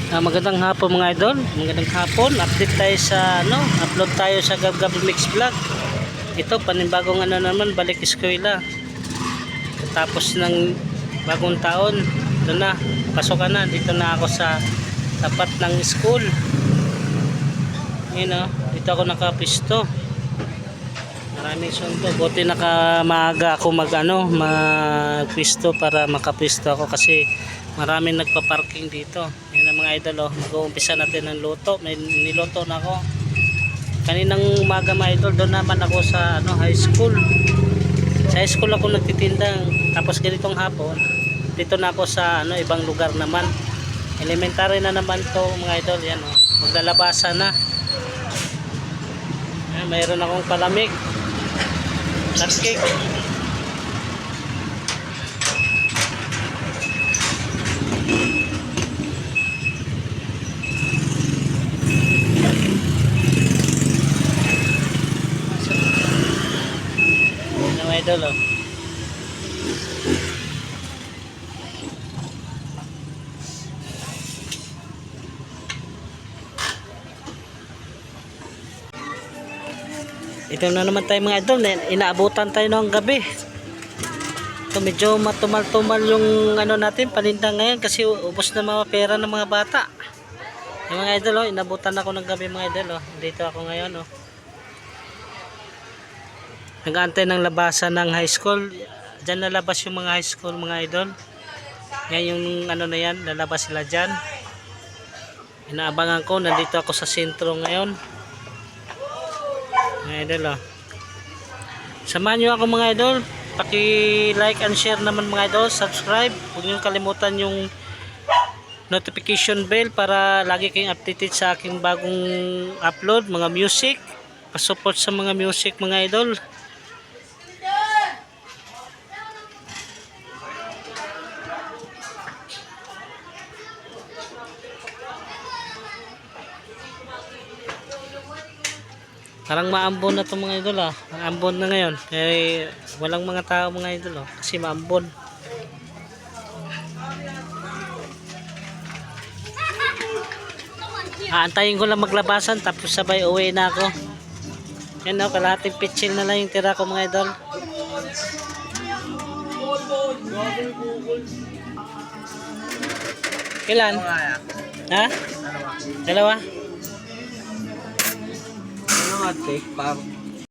Magandang hapon mga idol, magandang hapon. Update tayo sa upload tayo sa Gab Mix Vlog. Ito panibagong naman, balik eskwela. Tapos ng bagong taon, ito na, pasok na. Dito na ako sa tapat ng school. Dito ako nakapisto. Maraming sundo. Buti maaga ako magpisto para makapisto ako kasi maraming nagpa-parking dito. Yan ang mga idol, mag-uumpisa natin ng luto. May niluto na ako. Kaninang umaga mga idol, doon naman ako sa high school. Sa high school ako nagtitinda. Tapos ganitong hapon, dito na ako sa ibang lugar naman. Elementary na naman to mga idol. Yan maglalabasa na. Mayroon akong palamig. Cupcake. Idol ito na naman tayo mga idol, inaabutan tayo ng gabi. So medyo matumal-tumal yung natin paninda ngayon kasi ubos na mga pera ng mga bata. Yung mga idol inabutan ako ng gabi mga idol dito ako ngayon nag-aantay ng labasan ng high school. Diyan lalabas yung mga high school mga idol. Yan yung na yan, lalabas sila dyan. Inaabangan ko, nandito ako sa sentro ngayon mga idol Samahan nyo ako mga idol, paki-like and share naman mga idol, subscribe. Huwag nyo kalimutan yung notification bell para lagi kayong updated sa aking bagong upload, mga music. Pa-support sa mga music mga idol. Parang maambon na itong mga idol Maambon na ngayon. Walang mga tao mga idol kasi maambon. Aantayin ko lang maglabasan tapos sabay uwi na ako. Yan kalahating pitching na lang yung tira ko mga idol. Kailan? Ha? Dalawa? Take pa